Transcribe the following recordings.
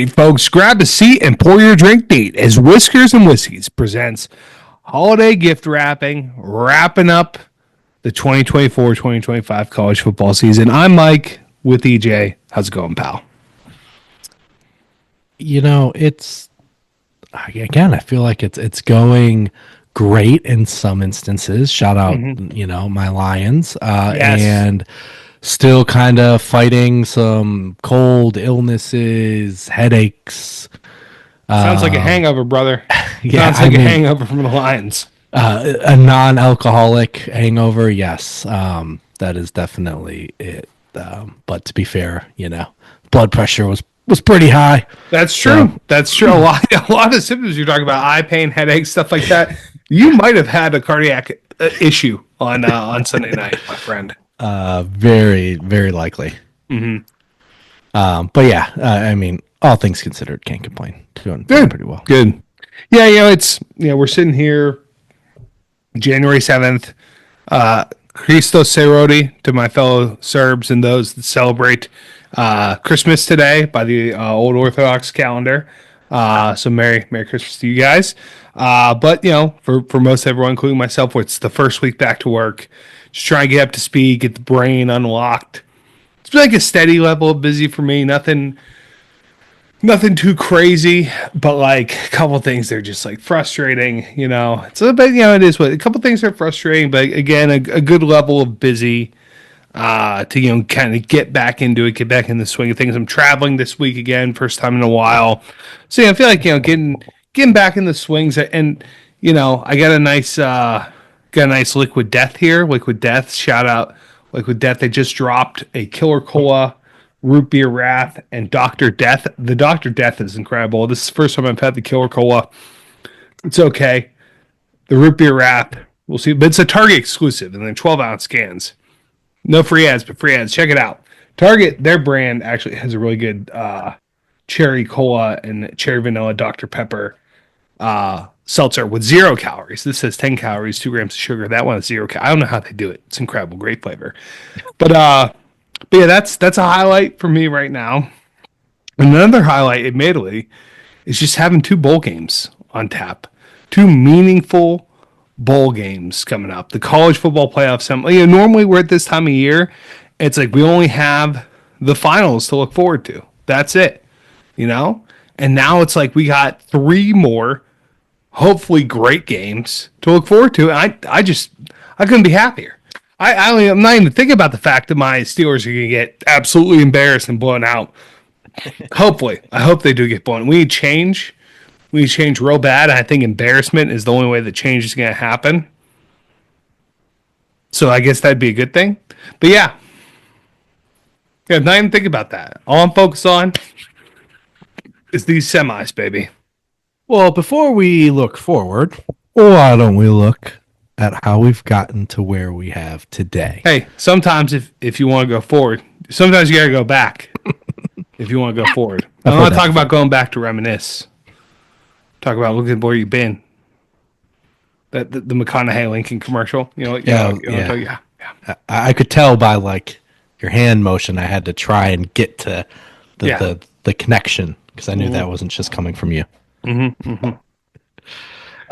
right, folks, grab a seat and pour your drink neat as Whiskers and Whiskeys presents holiday gift wrapping up the 2024-2025 college football season. I'm Mike with EJ. How's it going, pal? You know, I feel like it's going great in some instances. Shout out, my Lions, Yes. and still kind of fighting some cold illnesses, headaches. Sounds like a hangover, brother. Yeah, Sounds like a hangover from the Lions. A non-alcoholic hangover. Yes, that is definitely it. But to be fair, blood pressure was pretty high. That's true. So, That's true. A lot of symptoms you're talking about, eye pain, headaches, stuff like that. You might have had a cardiac issue on Sunday night, my friend. very, very likely. But yeah, I mean, all things considered, can't complain. Doing pretty well. Good. Yeah, we're sitting here January 7th. Christos Serodi to my fellow Serbs and those that celebrate Christmas today by the old Orthodox calendar. So Merry Christmas to you guys. But for most everyone, including myself, it's the first week back to work. Just trying to get up to speed, get the brain unlocked. It's been like a steady level of busy for me. Nothing too crazy, but like a couple things they're just like frustrating. It's a bit, it is what a couple things are frustrating, but again, a good level of busy to kind of get back into it, get back in the swing of things. I'm traveling this week again, first time in a while, so I feel like getting back in the swings, and I got a nice Liquid Death here. Liquid Death, shout out Liquid Death. They just dropped a Killer Cola, Root Beer Wrath, and Dr. Death. The Dr. Death is incredible. This is the first time I've had the Killer Cola. It's okay. The Root Beer Wrath, we'll see. But it's a Target exclusive, and then 12-ounce cans. No free ads, but free ads. Check it out. Target, their brand, actually has a really good cherry cola and cherry vanilla Dr. Pepper seltzer with 0 calories. This says 10 calories, 2 grams of sugar. That one is 0 calories. I don't know how they do it. It's incredible. Great flavor. But yeah, that's a highlight for me right now. Another highlight, admittedly, is just having 2 bowl games on tap. 2 meaningful bowl games coming up. The college football playoffs. Normally we're at this time of year. It's like we only have the finals to look forward to. That's it. And now it's like we got 3 more, hopefully great games to look forward to. And I couldn't be happier. I'm not even thinking about the fact that my Steelers are going to get absolutely embarrassed and blown out. Hopefully. I hope they do get blown. We need change. We need change real bad. I think embarrassment is the only way that change is going to happen. So I guess that'd be a good thing. But yeah, not even think about that. All I'm focused on is these semis, baby. Well, before we look forward, why don't we look at how we've gotten to where we have today? Hey, sometimes if you want to go forward, sometimes you got to go back if you want to go forward. I'm not talking about going back to reminisce. Talk about looking at where you've been. The McConaughey Lincoln commercial. Yeah. I could tell by like your hand motion. I had to try and get to the connection because I knew that wasn't just coming from you.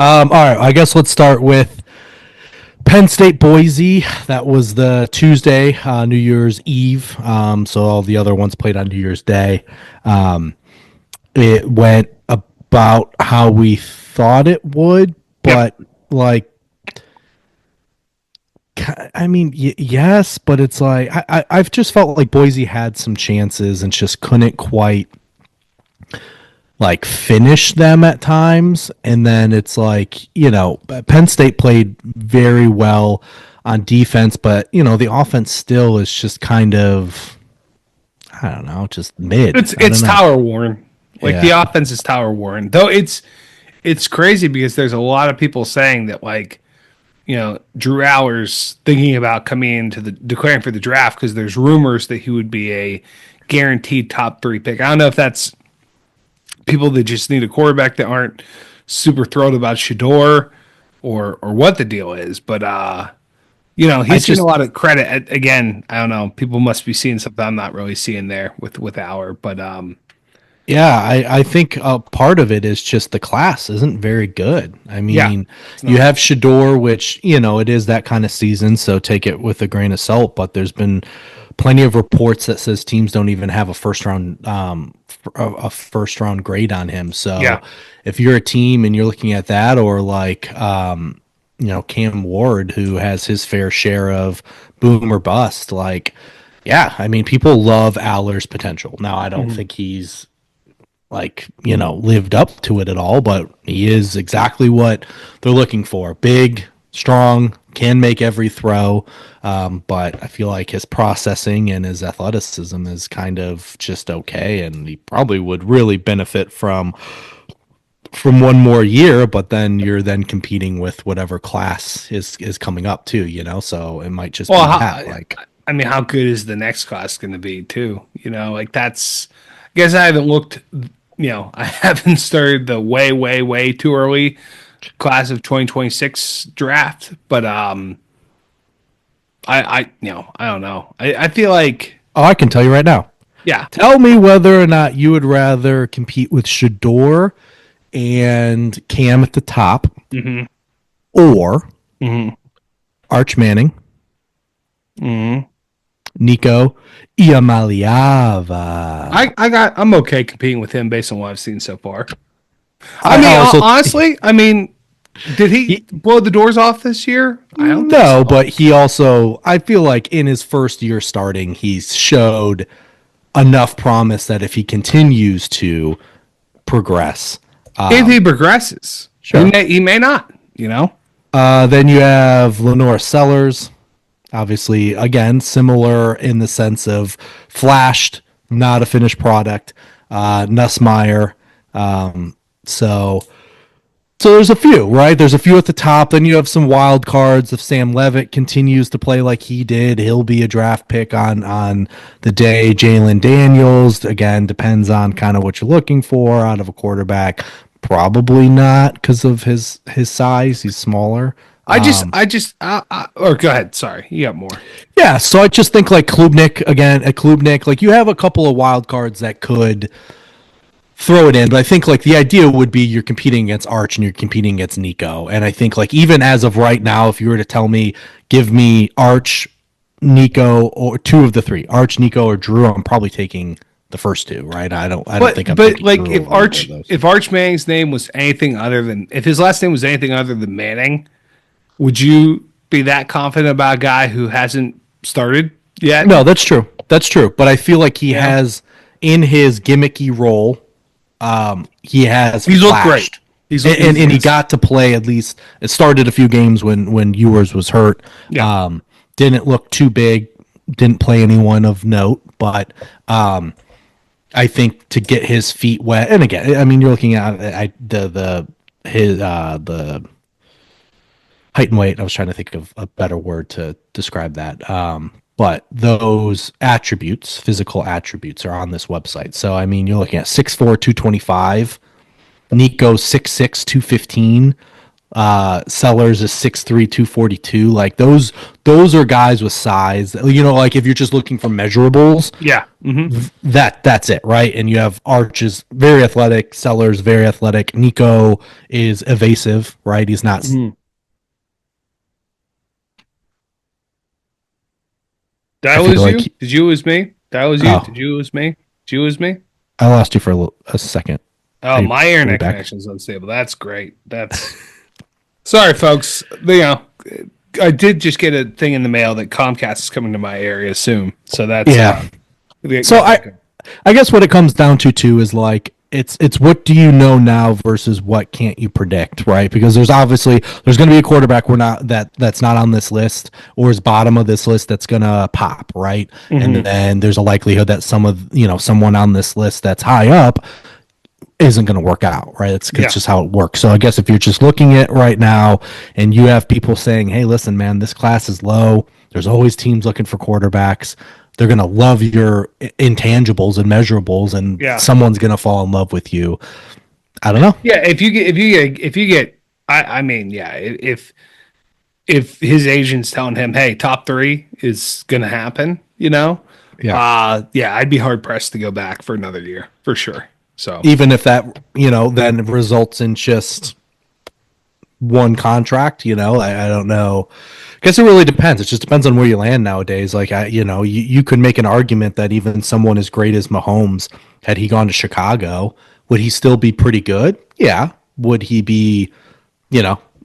All right, I guess let's start with Penn State Boise. That was the Tuesday, New Year's Eve. So all the other ones played on New Year's Day. It went about how we thought it would, but yes, but it's like I've just felt like Boise had some chances and just couldn't quite like finish them at times. And then it's like, Penn State played very well on defense, but the offense still is just kind of, I don't know, just mid. It's tower worn. The offense is tower worn. Though it's crazy because there's a lot of people saying that Drew Allers thinking about coming into declaring for the draft because there's rumors that he would be a guaranteed top 3 pick. I don't know if that's people that just need a quarterback that aren't super thrilled about Shador or what the deal is, but he's getting a lot of credit. Again, I don't know. People must be seeing something I'm not really seeing there with Aller, but Yeah, I think part of it is just the class isn't very good. I Yeah, mean, it's you not. have Shador, which, it is that kind of season, so take it with a grain of salt, but there's been plenty of reports that says teams don't even have a a first round grade on him. So Yeah. if you're a team and you're looking at that, or like Cam Ward, who has his fair share of boom or bust, like, yeah, I mean, people love Aller's potential. Now, I don't Mhm. think he's like, lived up to it at all, but he is exactly what they're looking for. Big, strong, can make every throw. But I feel like his processing and his athleticism is kind of just okay, and he probably would really benefit from one more year, but then you're then competing with whatever class is coming up too, so it might just Well, be that, like. I mean, how good is the next class going to be too? Like that's. I guess I haven't looked. I haven't started the way, way, way too early class of 2026 draft, but I don't know. I feel like, Oh, I can tell you right now. yeah. Tell me whether or not you would rather compete with Shador and Cam at the top, Hmm. or Hmm. Arch Manning, Hmm. Nico Iamaliava. I'm okay competing with him based on what I've seen so far. I I mean, also honestly, I mean, did he he, blow the doors off this year? I don't think no, so. but he also, I feel like in his first year starting, he's showed enough promise that if he continues to progress, If he progresses, he sure. may not. Then you have Lenore Sellers. Obviously, again, similar in the sense of flashed, not a finished product. Nussmeyer. So, so there's a few, right? There's a few at the top. Then you have some wild cards. If Sam Levitt continues to play like he did, he'll be a draft pick on the day. Jalen Daniels, again, depends on kind of what you're looking for out of a quarterback. Probably not because of his size. He's smaller. Or go ahead. Sorry, you got more. Yeah, so I just think like Klubnik again at Klubnik, like you have a couple of wild cards that could throw it in, but I think like the idea would be you're competing against Arch and you're competing against Nico, and I think like even as of right now, if you were to tell me, give me Arch, Nico, or two of the three, Arch, Nico, or Drew, I'm probably taking the first two, right? I don't think I'm But taking like Drew over either of those. if Arch Manning's name was anything other than if his last name was anything other than Manning, would you be that confident about a guy who hasn't started yet? No, that's true. That's true. But I feel like he Yeah, has in his gimmicky role, he has he's looked great. flashed. And he He's got to play at least. It started a few games when Ewers was hurt. yeah. Didn't look too big. Didn't play anyone of note, but I think to get his feet wet. And again, I mean, you're looking at the height and weight. I was trying to think of a better word to describe that. But those attributes, physical attributes, are on this website. So I mean, you're looking at 6'4", 225. Nico 6'6", 215. Sellers is 6'3", 242. Like those are guys with size. Like if you're just looking for measurables, Yeah. Hmm. that's it, right? And you have Arch is very athletic, Sellers very athletic. Nico is evasive, right? He's not. That I feel was you? like Did you lose me? That was you? Did oh, you lose me? Did you lose me? I lost you for a second. Oh, my Are you internet back? connection is unstable. That's great. That's sorry, folks. I did just get a thing in the mail that Comcast is coming to my area soon. So that's Yeah. So get that going. I guess what it comes down to too is like it's what do you know now versus what can't you predict, right? Because there's going to be a quarterback that's not on this list or is bottom of this list that's going to pop, right? And Hmm. then there's a likelihood that someone on this list that's high up isn't going to work out, right? It's Yeah. just how it works. So I guess if you're just looking at right now and you have people saying, "Hey, listen, man, this class is low. There's always teams looking for quarterbacks. They're going to love your intangibles and measurables, and Yeah. someone's going to fall in love with you." I don't know. Yeah. If you get I mean, yeah, if his agent's telling him, hey, top three is gonna happen, Yeah. yeah, I'd be hard pressed to go back for another year for sure. So even if that, then results in just one contract, I don't know. I guess it really depends. It just depends on where you land nowadays. Like you could make an argument that even someone as great as Mahomes, had he gone to Chicago, would he still be pretty good? Yeah. Would he be,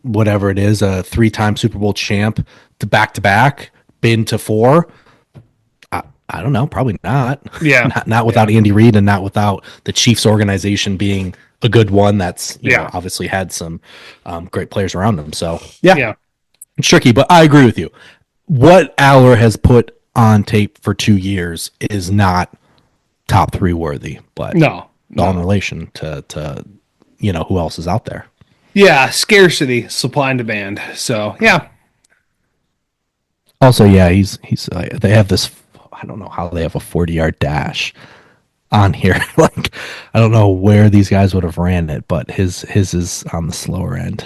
whatever it is, a 3-time Super Bowl champ to back, been to 4? I don't know, probably not. Yeah. not without Andy Reid and not without the Chiefs organization being a good one that's obviously had some great players around them. So yeah, it's tricky, but I agree with you. What Aller has put on tape for 2 years is not top 3 worthy, but all in relation to who else is out there. Yeah, scarcity, supply and demand. So yeah. Also, he's they have this. I don't know how they have a 40-yard dash on here. Like, I don't know where these guys would have ran it, but his is on the slower end.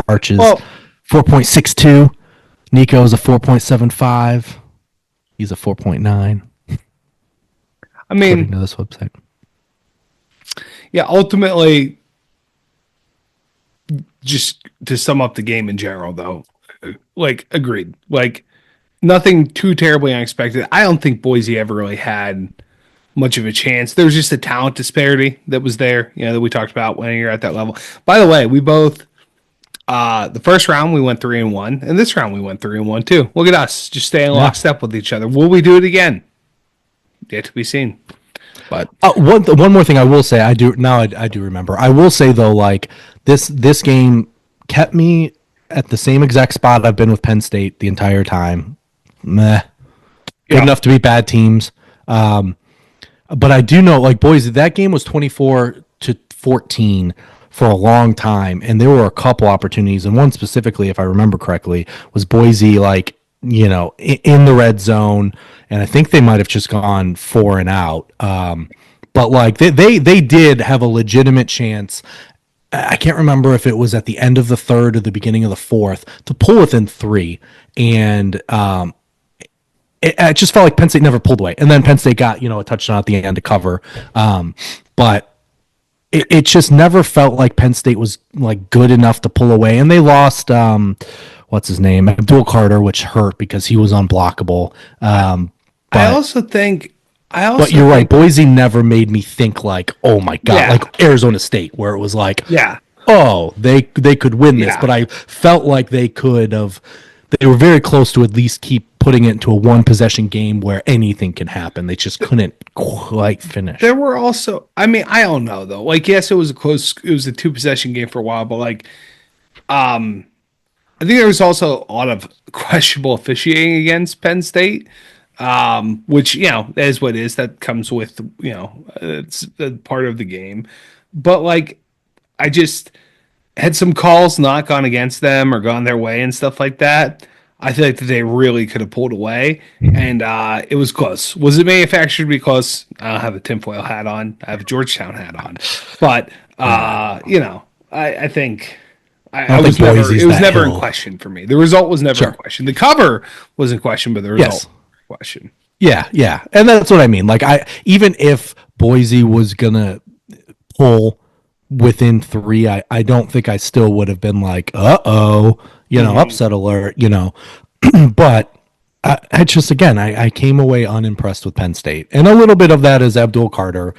Arches 4.62. Nico's a 4.75. He's a 4.9. I mean, according to this website. Yeah, ultimately, just to sum up the game in general, though, like, agreed. Like, nothing too terribly unexpected. I don't think Boise ever really had much of a chance. There was just a talent disparity that was there, that we talked about when you're at that level. By the way, we both, the first round we went 3-1, and this round we went 3-1 too. Look at us, just staying lockstep with each other. Will we do it again? Yet to be seen. But one more thing I will say, I do remember. I will say though, like this game kept me at the same exact spot I've been with Penn State the entire time. Meh. Good enough to beat bad teams. But I do know, like, Boise, that game was 24-14 for a long time, and there were a couple opportunities, and one specifically, if I remember correctly, was Boise, like, in the red zone, and I think they might have just gone 4 and out. But like they did have a legitimate chance. I can't remember if it was at the end of the third or the beginning of the fourth to pull within 3, and it just felt like Penn State never pulled away. And then Penn State got, a touchdown at the end to cover. But it just never felt like Penn State was like good enough to pull away. And they lost, what's his name? Abdul Carter, which hurt because he was unblockable. But you're right. Boise never made me think like, oh my God, like Arizona State, where it was like, they could win this. But I felt like they were very close to at least keep putting it into a 1-possession game where anything can happen. They just couldn't quite finish. There were also, I don't know though. Like, yes, it was a 2-possession game for a while, but like, I think there was also a lot of questionable officiating against Penn State, which, is what it is. That comes with, it's a part of the game. But like, I just had some calls not gone against them or gone their way and stuff like that. I feel like that they really could have pulled away, and it was close. Was it manufactured because I don't have a tinfoil hat on? I have a Georgetown hat on. But, I think it was never in question for me. The result was never in question. The cover was in question, but the result was in question. Yeah. And that's what I mean. Like, even if Boise was going to pull within 3, I don't think I still would have been like, upset alert, but I just, again, I came away unimpressed with Penn State, and a little bit of that is Abdul Carter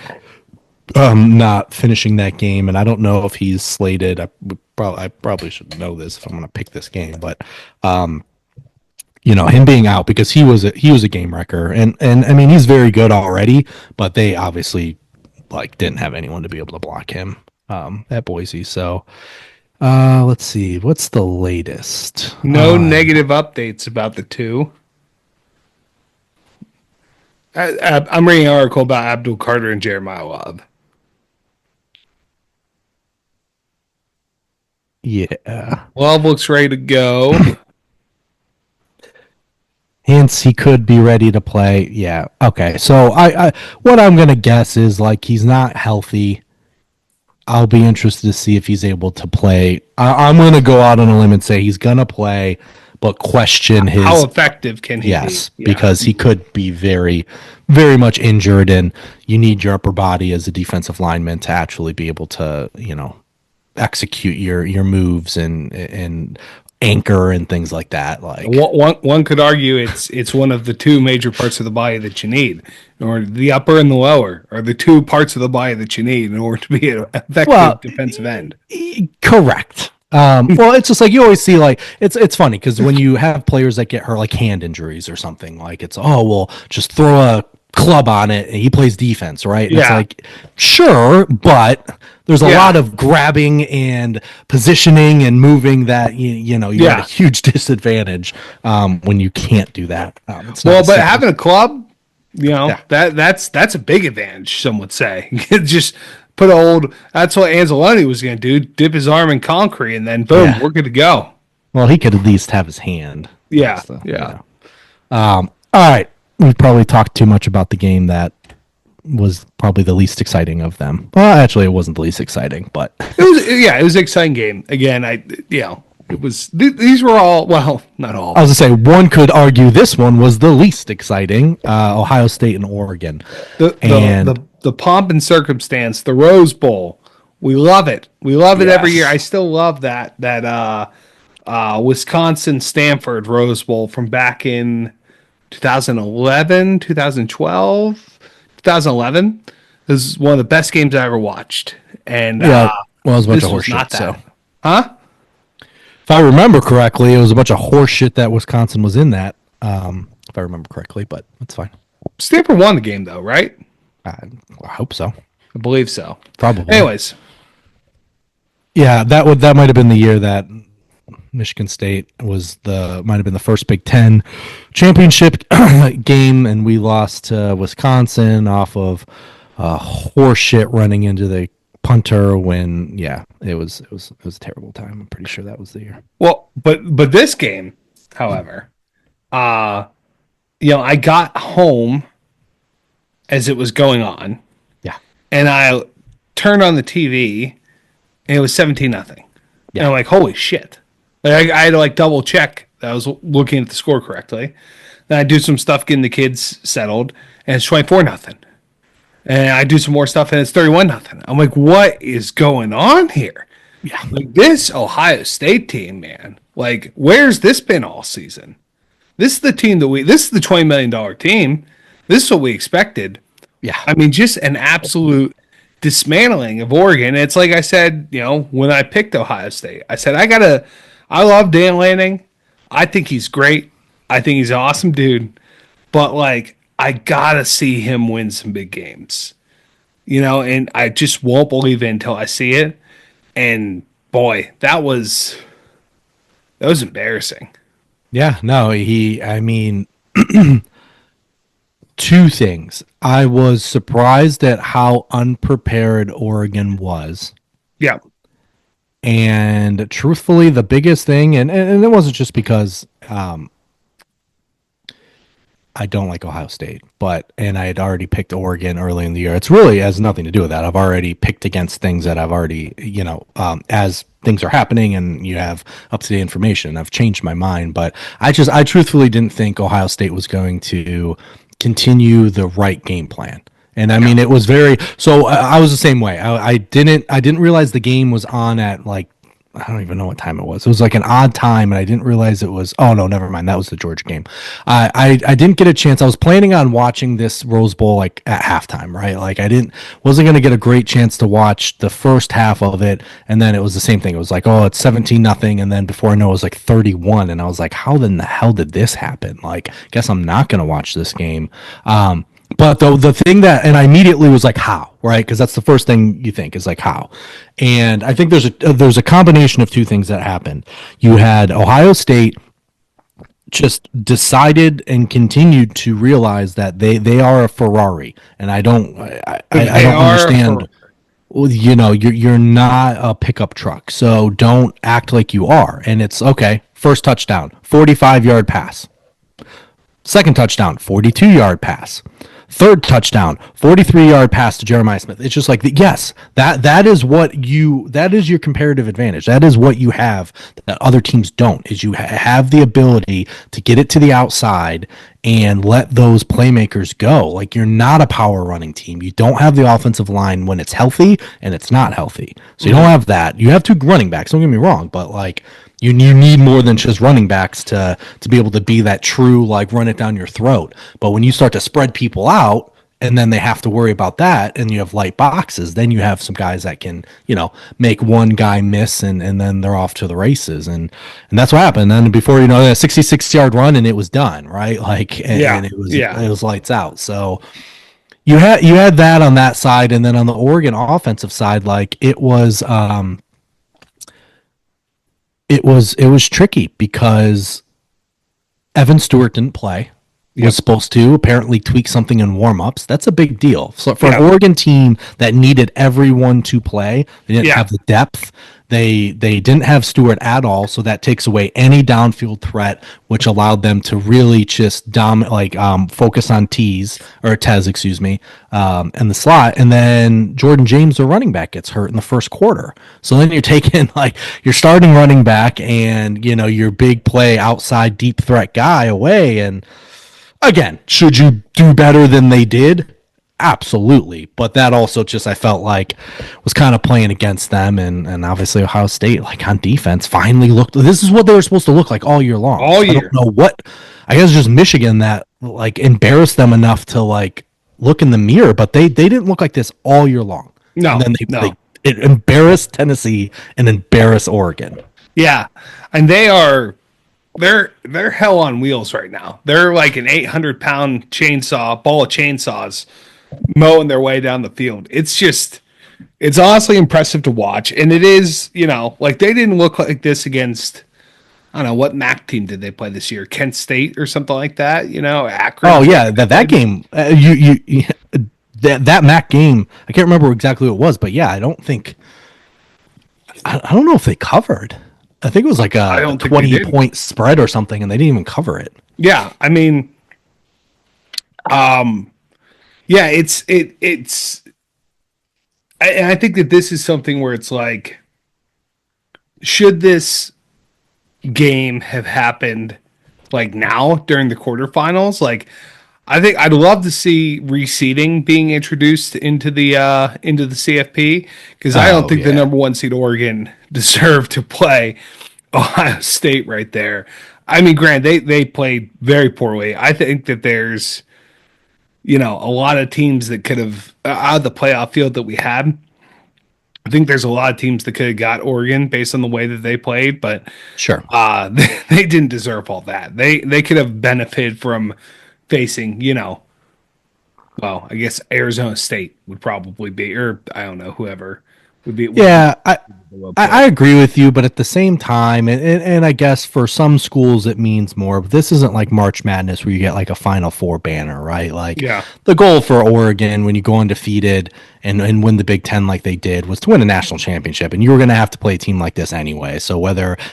not finishing that game, and I don't know if he's slated. I probably should know this if I'm going to pick this game, but him being out because he was a game wrecker, and I mean, he's very good already, but they obviously like didn't have anyone to be able to block him at Boise. So let's see, what's the latest? No negative updates about the two. I'm reading an article about Abdul Carter and Jeremiah Love. Yeah, Love looks ready to go. Hence, he could be ready to play. Yeah. Okay. So I what I'm gonna guess is like he's not healthy. I'll be interested to see if he's able to play. I'm gonna go out on a limb and say he's gonna play, but question his how effective can he yes, be? because he could be very, very much injured, and you need your upper body as a defensive lineman to actually be able to, execute your moves and anchor and things like that. Like one could argue it's one of the two major parts of the body that you need, or the upper and the lower are the two parts of the body that you need in order to be an effective defensive end. Correct. Well, it's just like you always see, like it's funny because when you have players that get hurt, like hand injuries or something, like it's just throw a club on it and he plays defense, right? And it's like, sure, but there's a lot of grabbing and positioning and moving that you're at a huge disadvantage when you can't do that. But having a club, that's a big advantage. Some would say just. That's what Anzalone was going to do, dip his arm in concrete, and then boom, we're good to go. Well, he could at least have his hand. Yeah. All right. We've probably talked too much about the game that was probably the least exciting of them. Well, actually, it wasn't the least exciting, but it was an exciting game. Again, it was, these were all, well, not all. I was going to say, one could argue this one was the least exciting, Ohio State and Oregon. The pomp and circumstance, the Rose Bowl, we love it. We love it every year. I still love that Wisconsin-Stanford Rose Bowl from back in 2011, 2012, 2011. This is one of the best games I ever watched. And it was a bunch of horseshit. So. Huh? If I remember correctly, it was a bunch of horseshit that Wisconsin was in that. If I remember correctly, but that's fine. Stanford won the game, though, right? I hope so. I believe so. Probably. Anyways. Yeah, that might have been the year that Michigan State might have been the first Big Ten championship game, and we lost to Wisconsin off of horseshit running into the punter when it was a terrible time. I'm pretty sure that was the year. Well, but this game, however, I got home as it was going on. Yeah. And I turned on the TV and it was 17-0. Yeah. And I'm like, holy shit. Like I had to double check that I was looking at the score correctly. Then I do some stuff getting the kids settled and it's 24-0. And I do some more stuff and it's 31-0. I'm like, what is going on here? Yeah. Like this Ohio State team, man. Like, where's this been all season? This is the team this is the $20 million team. This is what we expected. Yeah. I mean, just an absolute dismantling of Oregon. It's like I said, when I picked Ohio State, I said, I love Dan Lanning. I think he's great. I think he's an awesome dude. But, I got to see him win some big games. And I just won't believe it until I see it. And, boy, that was embarrassing. Yeah, no, two things. I was surprised at how unprepared Oregon was. Yeah. And truthfully, the biggest thing, and it wasn't just because I don't like Ohio State, and I had already picked Oregon early in the year. It has nothing to do with that. I've already picked against things that I've already, as things are happening and you have up-to-date information, I've changed my mind. But I truthfully didn't think Ohio State was going to continue the right game plan. And I mean, it was so I was the same way. I didn't realize the game was on at I don't even know what time it was. It was an odd time, and I didn't realize it was. Oh no, never mind. That was the Georgia game. I didn't get a chance. I was planning on watching this Rose Bowl at halftime, right? Wasn't going to get a great chance to watch the first half of it, and then it was the same thing. It was it's 17-0, and then before I know it was 31, and I was like, how in the hell did this happen? Guess I'm not going to watch this game. But the thing and I immediately was like, how, right? Because that's the first thing you think is how. And I think there's a combination of two things that happened. You had Ohio State just decided and continued to realize that they are a Ferrari, and I don't understand. You're not a pickup truck, so don't act like you are. And it's okay. First touchdown, 45-yard pass. Second touchdown, 42-yard pass. Third touchdown, 43-yard pass to Jeremiah Smith. It's just like, yes, that is your comparative advantage. That is what you have that other teams don't, is you have the ability to get it to the outside and let those playmakers go. Like, you're not a power running team. You don't have the offensive line when it's healthy and it's not healthy. So you don't have that. You have two running backs, don't get me wrong, but like, you need more than just running backs to be able to be that true, like, run it down your throat. But when you start to spread people out and then they have to worry about that and you have light boxes, then you have some guys that can, make one guy miss and then they're off to the races. And that's what happened. And then before you know, a 66-yard run and it was done, right? Like, and it was lights out. So you had that on that side. And then on the Oregon offensive side, like, it was tricky because Evan Stewart didn't play. He was supposed to apparently tweak something in warm-ups. That's a big deal. So for an Oregon team that needed everyone to play, they didn't have the depth. They didn't have Stewart at all, so that takes away any downfield threat, which allowed them to really just focus on Tez, and the slot. And then Jordan James, the running back, gets hurt in the first quarter. So then you're taking your starting running back and your big play outside deep threat guy away. And again, should you do better than they did? Absolutely. But that also just, I felt like, was kind of playing against them. And obviously Ohio State, like, on defense, finally looked, this is what they were supposed to look like all year long. All year. I don't know what, I guess just Michigan that, like, embarrassed them enough to, like, look in the mirror, but they didn't look like this all year long. No. And then it embarrassed Tennessee and embarrassed Oregon. Yeah. And they're hell on wheels right now. They're like an 800-pound ball of chainsaws mowing their way down the field. It's honestly impressive to watch. And it is, like, they didn't look like this against, I don't know, what MAC team did they play this year? Kent State or something like that, Akron. Oh yeah, that game, that MAC game, I can't remember exactly what it was, but yeah, I don't know if they covered. I think it was like a 20-point spread or something, and they didn't even cover it. Yeah, I mean, it's I think that this is something where it's like, should this game have happened like now during the quarterfinals? Like, I think I'd love to see reseeding being introduced into the CFP, because I don't think the number one seed Oregon deserved to play Ohio State right there. I mean, granted, they played very poorly. I think that there's, a lot of teams that could have, out of the playoff field that we had, I think there's a lot of teams that could have got Oregon based on the way that they played, but sure, they didn't deserve all that. They could have benefited from facing, well, I guess Arizona State would probably be, or I don't know, whoever would be. Yeah, I agree with you, but at the same time, and I guess for some schools it means more, but this isn't like March Madness where you get like a Final Four banner, right? Like, the goal for Oregon when you go undefeated and win the Big Ten like they did was to win a national championship, and you were going to have to play a team like this anyway. So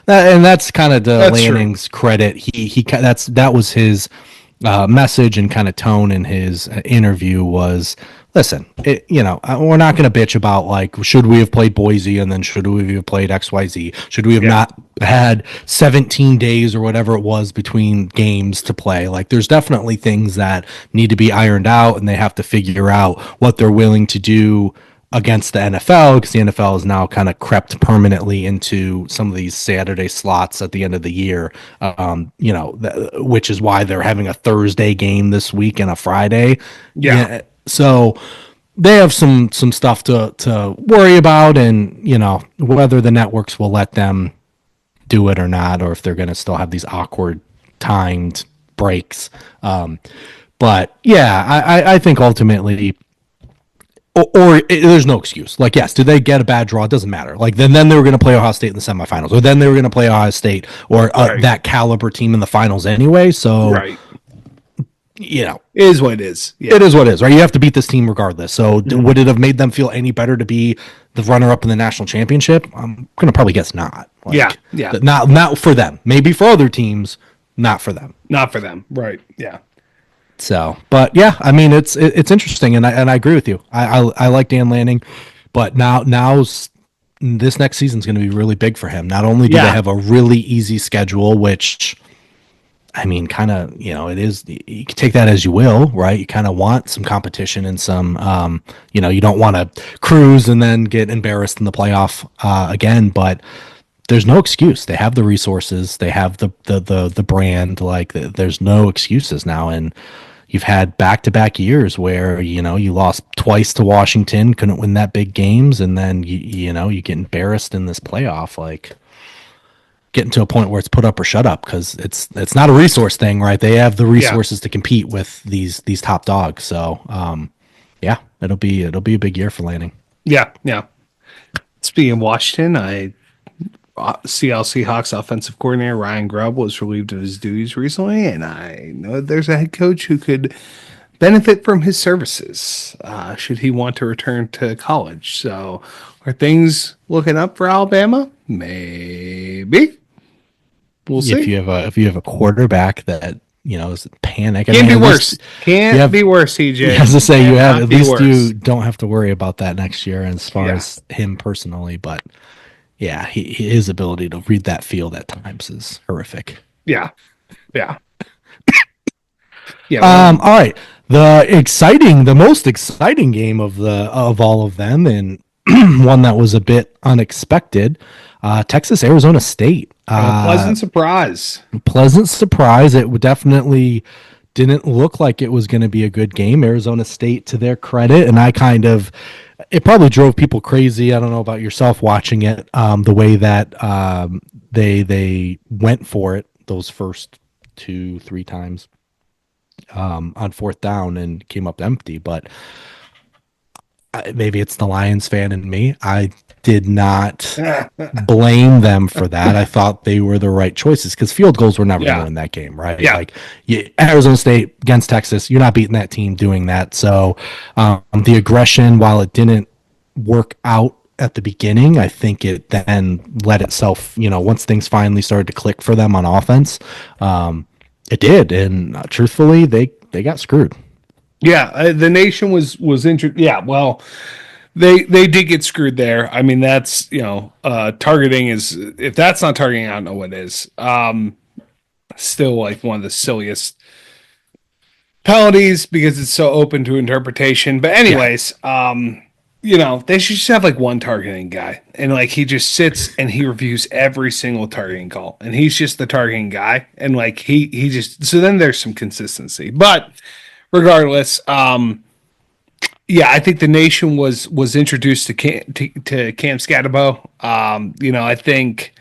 that's kind of the Lanning's credit. That was his message and kind of tone in his interview was, listen, we're not going to bitch about, like, should we have played Boise and then should we have played XYZ? Should we have not had 17 days or whatever it was between games to play? Like, there's definitely things that need to be ironed out, and they have to figure out what they're willing to do against the NFL, because the NFL has now kind of crept permanently into some of these Saturday slots at the end of the year, which is why they're having a Thursday game this week and a Friday. Yeah. So they have some stuff to worry about, and, whether the networks will let them do it or not, or if they're going to still have these awkward timed breaks. But yeah, I think ultimately, there's no excuse. Like, yes, did they get a bad draw? It doesn't matter. Like, then they were going to play Ohio State in the semifinals, or then they were going to play Ohio State or that caliber team in the finals anyway. So, it is what it is. Yeah. It is what it is, right? You have to beat this team regardless. So, would it have made them feel any better to be the runner-up in the national championship? I'm going to probably guess not. Like, not for them. Maybe for other teams, not for them. Not for them, right? Yeah. So, but yeah, I mean, it's interesting, and I agree with you. I like Dan Lanning, but now's this next season's going to be really big for him. Not only do they Yeah. have a really easy schedule, which I mean, kind of, it is, you can take that as you will, right? You kind of want some competition and some, you don't want to cruise and then get embarrassed in the playoff again, but there's no excuse. They have the resources, they have the brand, like there's no excuses now. And you've had back-to-back years where, you lost twice to Washington, couldn't win that big games. And then, you get embarrassed in this playoff, like, getting to a point where it's put up or shut up because it's not a resource thing, right? They have the Yeah. resources to compete with these top dogs. So yeah, it'll be a big year for Lanning. Yeah. Yeah. Speaking of Washington, Seattle Seahawks offensive coordinator Ryan Grubb was relieved of his duties recently, and I know there's a head coach who could benefit from his services should he want to return to college. So, are things looking up for Alabama? Maybe. We'll see. If you have a quarterback that is panic, I Can't mean, be at worse. least Can't be worse, CJ. as I say, you have Cannot at be least worse. you don't have to worry about that next year as far Yeah. as him personally. But yeah, his ability to read that field at times is horrific. Yeah. Yeah. Yeah. All right. The most exciting game of all of them, and one that was a bit unexpected, Texas Arizona State. Pleasant surprise. Pleasant surprise. It would definitely didn't look like it was going to be a good game. Arizona State, to their credit, and it probably drove people crazy. I don't know about yourself watching it, the way that they went for it those first 2-3 times on fourth down and came up empty. But maybe it's the Lions fan in me. I did not blame them for that. I thought they were the right choices because field goals were never going to win that game, right? Yeah. Like Arizona State against Texas, you're not beating that team doing that. So the aggression, while it didn't work out at the beginning, I think it then let itself, once things finally started to click for them on offense, it did. And truthfully, they got screwed. Yeah, the nation was interested. Yeah, well, they did get screwed there. I mean, that's targeting is, if that's not targeting, I don't know what is. Still like one of the silliest penalties because it's so open to interpretation. But anyways, they should just have like one targeting guy, and like he just sits and he reviews every single targeting call, and he's just the targeting guy, and like he just, so then there's some consistency. But regardless, I think the nation was introduced to Cam Scatabo. I think,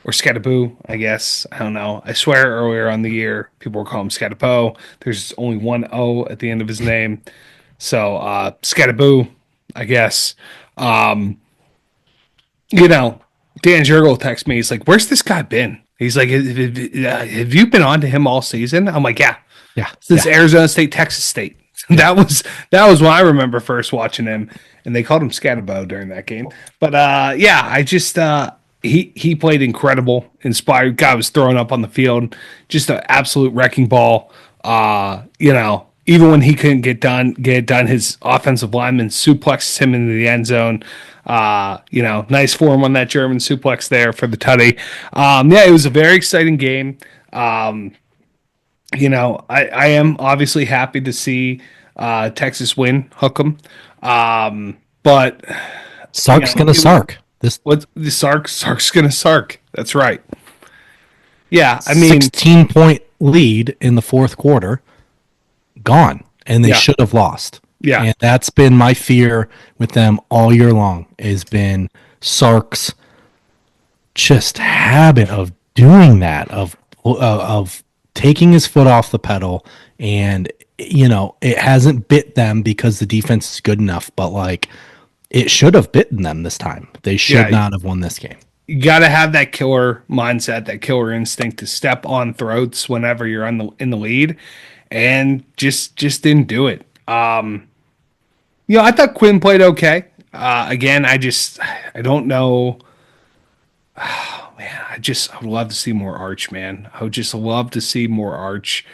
or Scataboo, I guess. I don't know. I swear earlier on the year people were calling him Scatapo. There's only one O at the end of his name, so Scataboo, I guess. Dan Jurgle texts me. He's like, "Where's this guy been?" He's like, "Have you been on to him all season?" I'm like, "Yeah." Since Arizona State, Texas State. That was when I remember first watching him, and they called him Scatabo during that game. But I just he played incredible, inspired. Guy was throwing up on the field, just an absolute wrecking ball. Even when he couldn't get it done, his offensive lineman suplexed him into the end zone. Nice form on that German suplex there for the tutty. It was a very exciting game. I am obviously happy to see Texas win, hook 'em. But Sark's gonna Sark. What the Sark's gonna Sark. That's right. Yeah, I mean, 16-point lead in the fourth quarter, gone, and they should have lost. Yeah, and that's been my fear with them all year long. Has been Sark's just habit of doing that, of taking his foot off the pedal, and it hasn't bit them because the defense is good enough, but like it should have bitten them this time. They should not have won this game. You got to have that killer mindset, that killer instinct to step on throats whenever you're in the lead, and just didn't do it. I thought Quinn played okay. Again, I don't know. Oh, man, I would love to see more Arch, man. I would just love to see more Arch.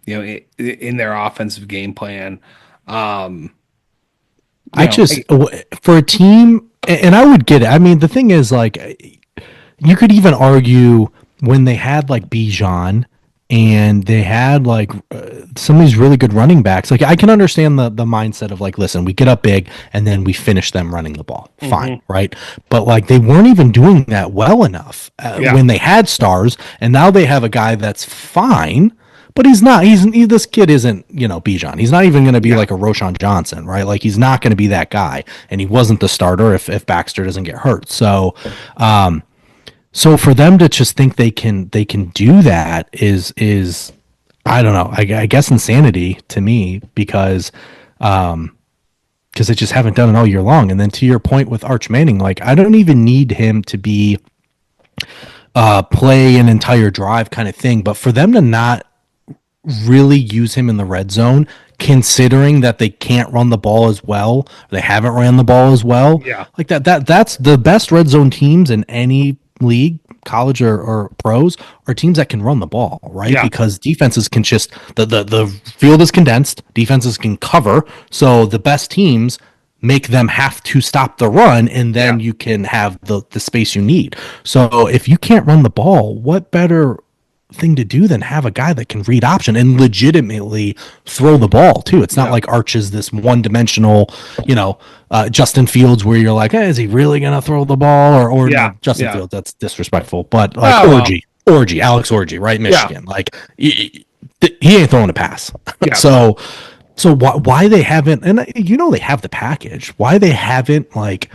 in their offensive game plan. For a team, and I would get it. I mean, the thing is, like, you could even argue when they had like Bijan and they had like some of these really good running backs. Like, I can understand the mindset of like, listen, we get up big and then we finish them running the ball. Fine, right? But like, they weren't even doing that well enough when they had stars, and now they have a guy that's fine. But he's not. This kid isn't, Bijan. He's not even going to be like a Roshan Johnson, right? Like, he's not going to be that guy, and he wasn't the starter if Baxter doesn't get hurt. So, so for them to just think they can do that is I don't know. I guess insanity to me because they just haven't done it all year long. And then to your point with Arch Manning, like, I don't even need him to be play an entire drive kind of thing, but for them to not really use him in the red zone, considering that they can't run the ball as well, they haven't ran the ball as well. Yeah. Like that's the best red zone teams in any league, college or pros, are teams that can run the ball, right? Yeah. Because defenses can just the field is condensed, defenses can cover, so the best teams make them have to stop the run, and then you can have the space you need. So if you can't run the ball, what better thing to do than have a guy that can read option and legitimately throw the ball too? It's not like Arch is this one-dimensional, Justin Fields, where you're like, hey, is he really gonna throw the ball? Or no, Justin Fields, that's disrespectful. But like Alex Orgy, right? Michigan, like he ain't throwing a pass. So why they haven't, and they have the package, why they haven't like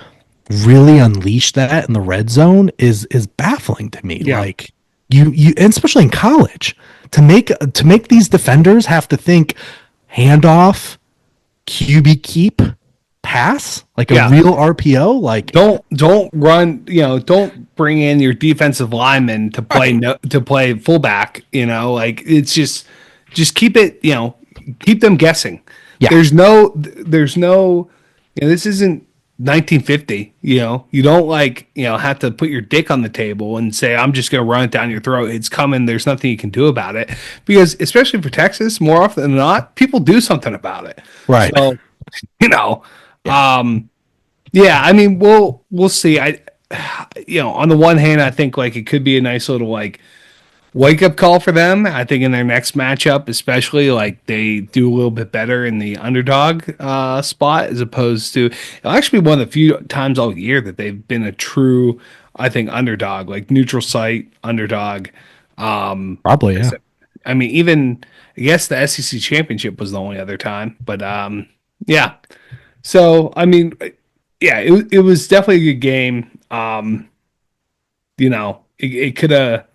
really unleashed that in the red zone is baffling to me. Like, you and especially in college, to make these defenders have to think handoff, QB keep, pass, like a real RPO. Like, don't run, don't bring in your defensive lineman to play to play fullback. Like, it's just keep it, keep them guessing. There's no this isn't 1950. You don't have to put your dick on the table and say, I'm just going to run it down your throat. It's coming. There's nothing you can do about it, because especially for Texas, more often than not, people do something about it. Right. So, I mean, we'll see. On the one hand, I think like it could be a nice little like wake up call for them. I think in their next matchup, especially, like, they do a little bit better in the underdog spot, as opposed to, it'll actually be one of the few times all year that they've been a true, I think, underdog, like neutral site underdog. Probably, yeah. I mean, even I guess the SEC championship was the only other time, but yeah. So I mean, yeah, it was definitely a good game. It could have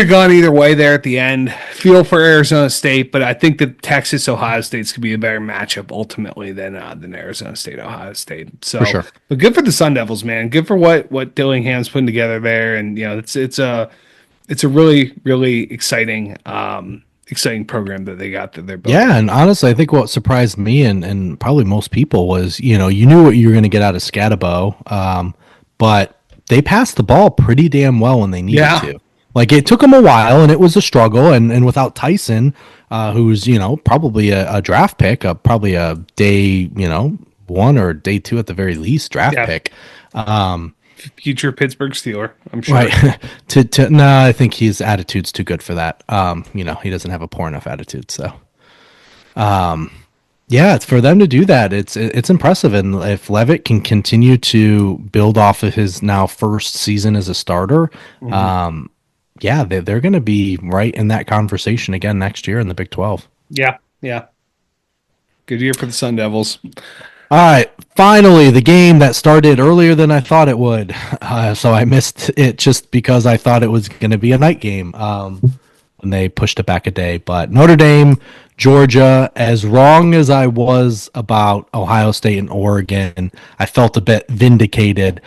gone either way there at the end. Feel for Arizona State, but I think that Texas Ohio State's could be a better matchup ultimately than Arizona State Ohio State. So, for sure. But good for the Sun Devils, man. Good for what Dillingham's putting together there, and it's a really, really exciting program that they got that they're building. Yeah, and honestly, I think what surprised me and probably most people was, you knew what you were going to get out of Scatabo, but they passed the ball pretty damn well when they needed to. Like, it took them a while, and it was a struggle, and without Tyson, who's, probably a draft pick, probably a day, 1 or day 2 at the very least draft pick. Future Pittsburgh Steeler, I'm sure. Right. No, I think his attitude's too good for that. He doesn't have a poor enough attitude. So, it's for them to do that. It's impressive. And if Levitt can continue to build off of his now first season as a starter, they're going to be right in that conversation again next year in the Big 12. Yeah. Good year for the Sun Devils. All right, finally, the game that started earlier than I thought it would. So I missed it just because I thought it was going to be a night game when they pushed it back a day. But Notre Dame, Georgia, as wrong as I was about Ohio State and Oregon, I felt a bit vindicated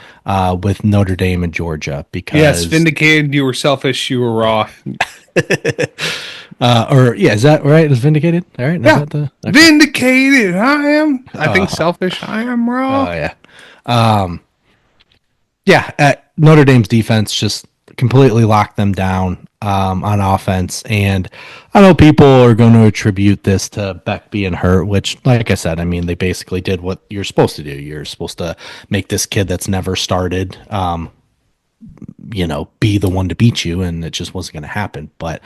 with Notre Dame and Georgia because... Yes, vindicated. You were selfish. You were raw. Is that right? Is vindicated? All right. Yeah. Okay. Vindicated. I am. I think selfish. I am raw. Oh yeah. Notre Dame's defense just completely locked them down. on offense. And I know people are going to attribute this to Beck being hurt, which, like I said, I mean, they basically did what you're supposed to do. You're supposed to make this kid that's never started, be the one to beat you, and it just wasn't going to happen. But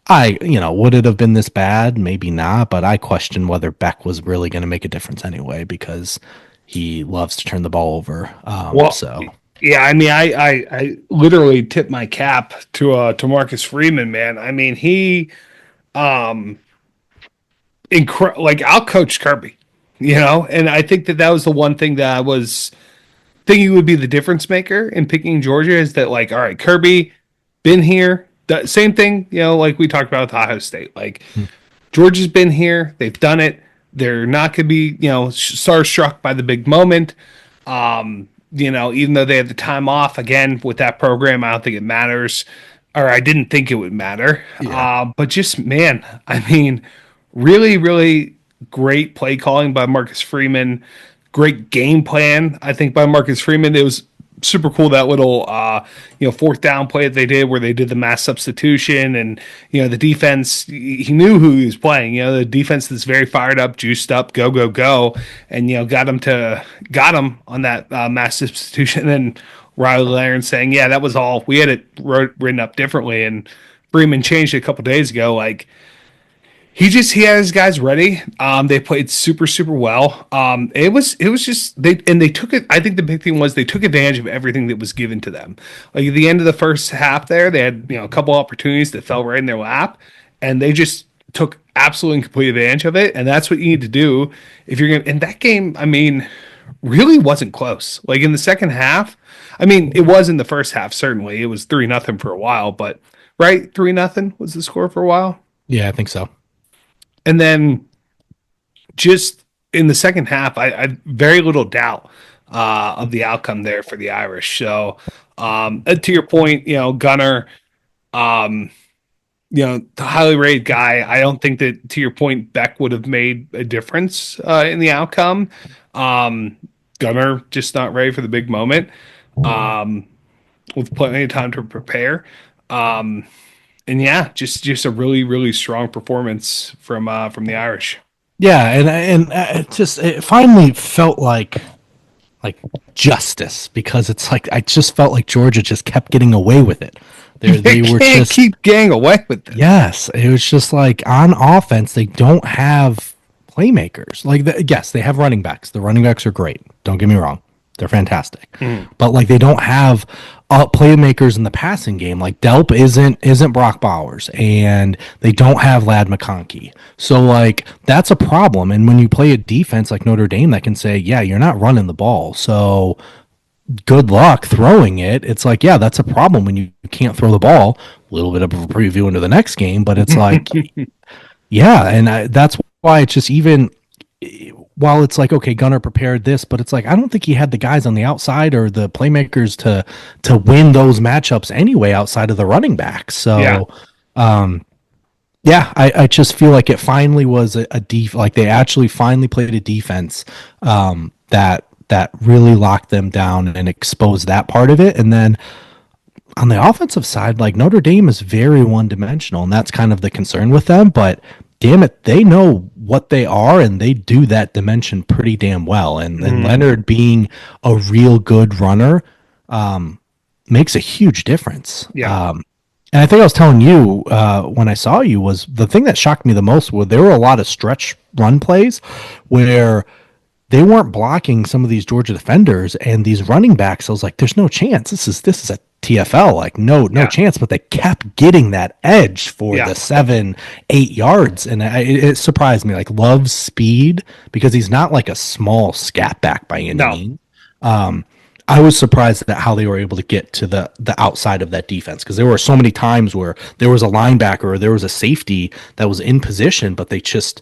would it have been this bad? Maybe not, but I question whether Beck was really going to make a difference anyway because he loves to turn the ball over. Well, yeah, I mean, I literally tip my cap to Marcus Freeman, man. I mean, he like outcoached Kirby, and I think that was the one thing that I was thinking would be the difference maker in picking Georgia is that, like, all right, Kirby been here, same thing, like we talked about with Ohio State, like Georgia's been here, they've done it. They're not going to be, starstruck by the big moment. Even though they had the time off again with that program, I don't think it matters, or I didn't think it would matter. Yeah. But just, man, I mean, really, really great play calling by Marcus Freeman. Great game plan, I think, by Marcus Freeman. It was super cool, that little fourth down play that they did where they did the mass substitution, and the defense, he knew who he was playing. The defense that's very fired up, juiced up, go go go, and got him on that mass substitution. And Riley Leonard saying, yeah, that was all, we had it written up differently, and Freeman changed it a couple days ago. Like, he had his guys ready. They played super, super well. It was just they took it. I think the big thing was they took advantage of everything that was given to them. Like at the end of the first half, they had a couple opportunities that fell right in their lap, and they just took absolute and complete advantage of it. And that's what you need to do if you're gonna. And that game, I mean, really wasn't close. Like in the second half, I mean, it was in the first half. Certainly, it was 3-0 for a while, but right, 3-0 was the score for a while. Yeah, I think so. And then just in the second half, I very little doubt of the outcome there for the Irish. So to your point, Gunner, the highly rated guy. I don't think that, to your point, Beck would have made a difference in the outcome. Gunner just not ready for the big moment, with plenty of time to prepare. And yeah, just a really, really strong performance from the Irish. Yeah, and it finally felt like justice, because it's like I just felt like Georgia just kept getting away with it. They were can't just keep getting away with it. Yes, it was just like on offense they don't have playmakers. Like yes, they have running backs. The running backs are great. Don't get me wrong. They're fantastic. But like they don't have playmakers in the passing game. Like Delp isn't Brock Bowers, and they don't have Lad McConkey. So like that's a problem. And when you play a defense like Notre Dame that can say, yeah, you're not running the ball, so good luck throwing it. It's like, yeah, that's a problem when you can't throw the ball. A little bit of a preview into the next game, but it's like, yeah, and that's why it's just even while it's like, okay, Gunner prepared this, but it's like I don't think he had the guys on the outside or the playmakers to win those matchups anyway outside of the running backs. So, I just feel like it finally was like they actually finally played a defense that really locked them down and exposed that part of it. And then on the offensive side, like Notre Dame is very one dimensional, and that's kind of the concern with them. But damn it, they know what they are, and they do that dimension pretty damn well. And Leonard being a real good runner makes a huge difference. Yeah. And I think I was telling you when I saw you was the thing that shocked me the most was there were a lot of stretch run plays where they weren't blocking some of these Georgia defenders and these running backs. I was like, there's no chance. This is a TFL, like no chance, but they kept getting that edge for the 7-8 yards, and it surprised me. Like Love's speed, because he's not like a small scat back by any means. I was surprised at how they were able to get to the outside of that defense, because there were so many times where there was a linebacker or there was a safety that was in position, but they just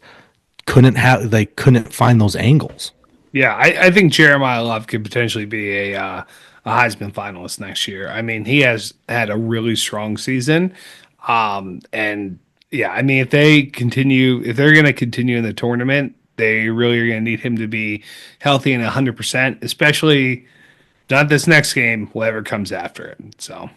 couldn't find those angles. Yeah, I think Jeremiah Love could potentially be a Heisman finalist next year. I mean, he has had a really strong season. And yeah, I mean, if they're going to continue in the tournament, they really are going to need him to be healthy and 100%, especially not this next game, whatever comes after it. So.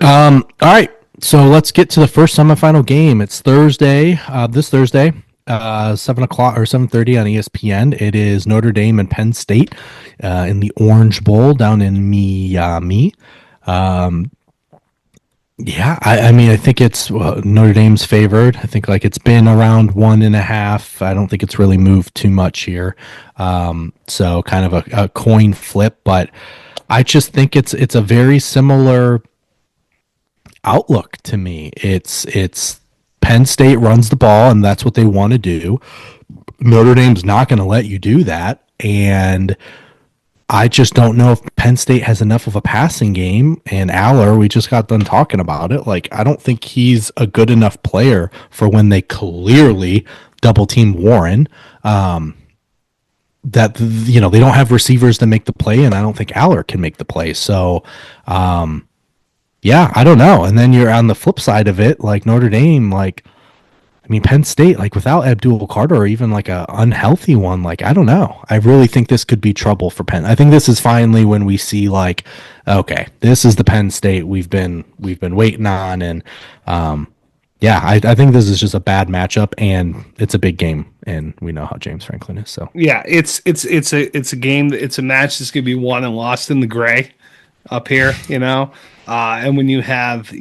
All right. So let's get to the first semifinal game. It's Thursday, this Thursday, 7 o'clock or 7:30 on ESPN. It is Notre Dame and Penn State in the Orange Bowl down in Miami. Yeah, I mean, I think it's Notre Dame's favored. I think like it's been around 1.5. I don't think it's really moved too much here. So kind of a coin flip, but I just think it's a very similar outlook to me. It's Penn State runs the ball, and that's what they want to do. Notre Dame's not going to let you do that, and I just don't know if Penn State has enough of a passing game. And Aller, we just got done talking about it. Like, I don't think he's a good enough player for when they clearly double team Warren. That they don't have receivers to make the play, and I don't think Aller can make the play. So, yeah, I don't know. And then you're on the flip side of it, like Notre Dame, like, I mean, Penn State, like without Abdul Carter or even like a unhealthy one, like, I don't know. I really think this could be trouble for Penn. I think this is finally when we see like, okay, this is the Penn State we've been waiting on. And yeah, I think this is just a bad matchup, and it's a big game, and we know how James Franklin is. So Yeah, it's a game. It's a match that's going to be won and lost in the gray up here, and when you have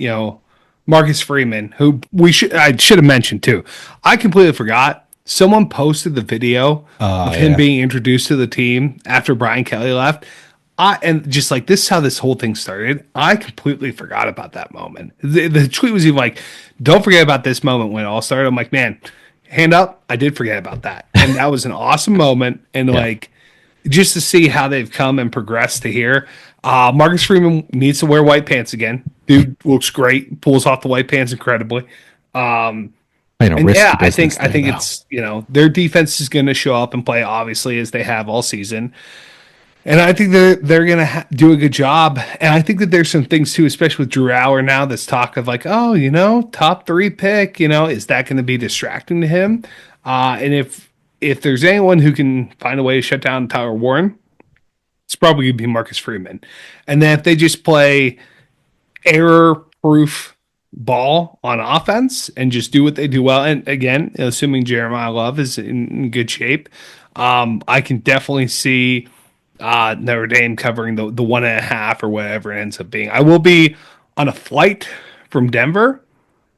Marcus Freeman, who I should have mentioned too. I completely forgot. Someone posted the video of him being introduced to the team after Brian Kelly left. And just like this is how this whole thing started. I completely forgot about that moment. The tweet was even like, "Don't forget about this moment when it all started." I'm like, man, hand up, I did forget about that, and that was an awesome moment. And like, just to see how they've come and progressed to here. Marcus Freeman needs to wear white pants again. Dude looks great, pulls off the white pants incredibly. And yeah, I think it's their defense is going to show up and play obviously as they have all season. And I think they're going to do a good job. And I think that there's some things too, especially with Drew Aller now, this talk of like, top 3 pick, is that going to be distracting to him? And if there's anyone who can find a way to shut down Tyler Warren, it's probably going to be Marcus Freeman. And then if they just play error-proof ball on offense and just do what they do well, and again, assuming Jeremiah Love is in good shape, I can definitely see Notre Dame covering the 1.5 or whatever it ends up being. I will be on a flight from Denver.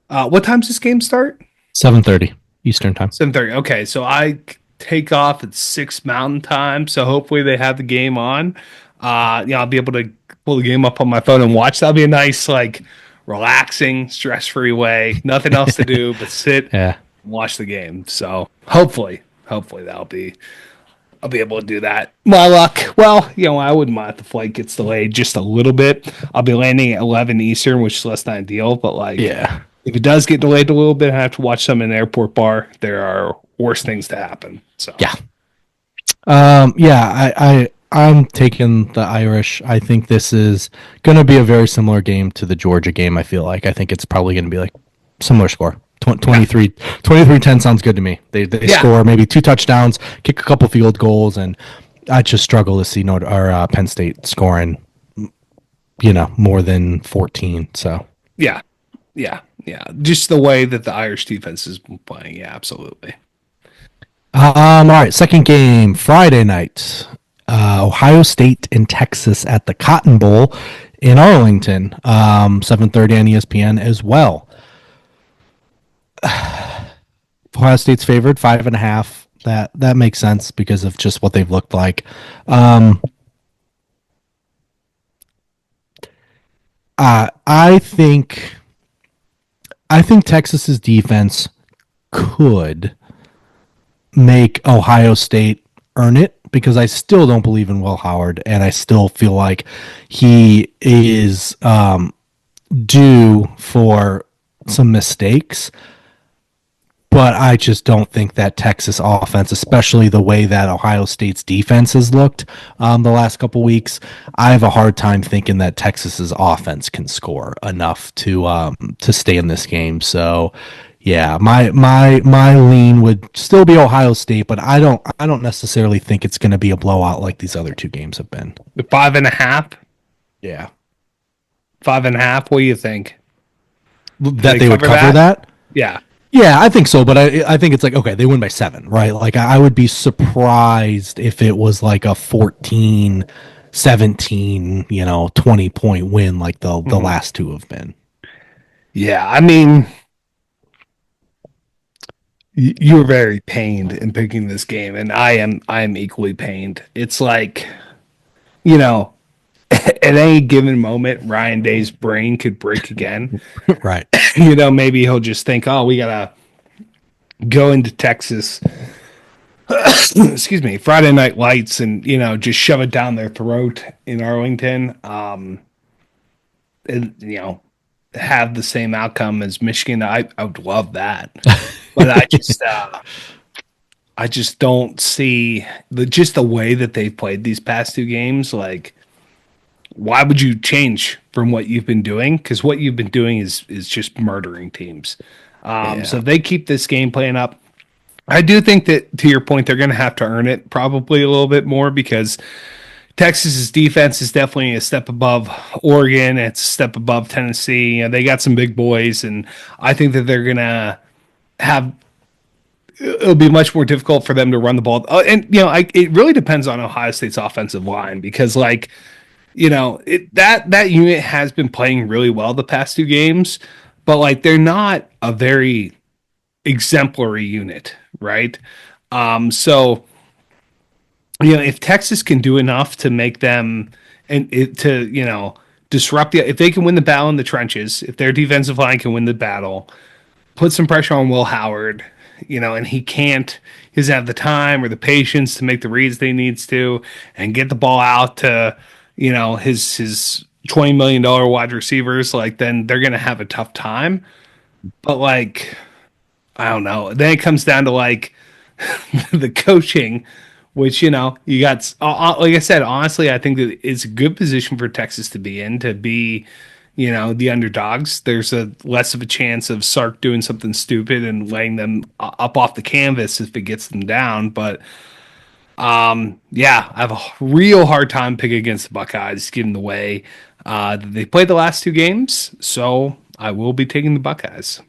What time's this game start? 7:30 Eastern time. 7:30. Okay, so I take off at 6 Mountain time. So hopefully they have the game on. I'll be able to pull the game up on my phone and watch. That'll be a nice, like, relaxing, stress-free way. Nothing else to do but sit and watch the game. So hopefully I'll be able to do that. My luck, well, I wouldn't mind if the flight gets delayed just a little bit. I'll be landing at 11 Eastern, which is less than ideal. But if it does get delayed a little bit, I have to watch some in the airport bar. There are worse things to happen. So I'm taking the Irish. I think this is going to be a very similar game to the Georgia game. I think it's probably going to be like similar score. 23-10 sounds good to me. They score maybe 2 touchdowns, kick a couple field goals, and I just struggle to see Penn State scoring, more than 14. So yeah. Just the way that the Irish defense is playing. Yeah, absolutely. All right, second game Friday night. Ohio State and Texas at the Cotton Bowl in Arlington. 7:30 on ESPN as well. Ohio State's favored 5.5. That makes sense because of just what they've looked like. I think Texas's defense could make Ohio State earn it because I still don't believe in Will Howard, and I still feel like he is due for some mistakes. But I just don't think that Texas offense, especially the way that Ohio State's defense has looked the last couple weeks, I have a hard time thinking that Texas's offense can score enough to stay in this game. So, yeah, my lean would still be Ohio State, but I don't necessarily think it's going to be a blowout like these other 2 games have been. The 5.5. Yeah. 5.5. What do you think? That they would cover that? Yeah. Yeah, I think so, but I think it's like, okay, they win by 7, right? Like I would be surprised if it was like a 14, 17, 20-point win like the last two have been. Yeah, I mean, you were very pained in picking this game, and I am equally pained. It's like, you know, at any given moment, Ryan Day's brain could break again. Right. Maybe he'll just think, oh, we gotta go into Texas, excuse me, Friday Night Lights, and just shove it down their throat in Arlington. And have the same outcome as Michigan. I would love that, but I just don't see the way that they've played these past two games. Like, why would you change from what you've been doing? Because what you've been doing is just murdering teams. So if they keep this game playing up, I do think that, to your point, they're going to have to earn it probably a little bit more, because Texas's defense is definitely a step above Oregon. It's a step above Tennessee. They got some big boys, and I think that they're going to have. It'll be much more difficult for them to run the ball. It really depends on Ohio State's offensive line, because, that unit has been playing really well the past two games, but they're not a very exemplary unit, right? So if Texas can do enough to make them disrupt if they can win the battle in the trenches, if their defensive line can win the battle, put some pressure on Will Howard, and he doesn't have the time or the patience to make the reads they needs to and get the ball out to, his $20 million wide receivers, then they're going to have a tough time. But I don't know. Then it comes down to the coaching, which, you got, like I said, honestly, I think that it's a good position for Texas to be in, to be, the underdogs. There's less of a chance of Sark doing something stupid and laying them up off the canvas if it gets them down. But, I have a real hard time picking against the Buckeyes, given the way they played the last two games. So I will be taking the Buckeyes.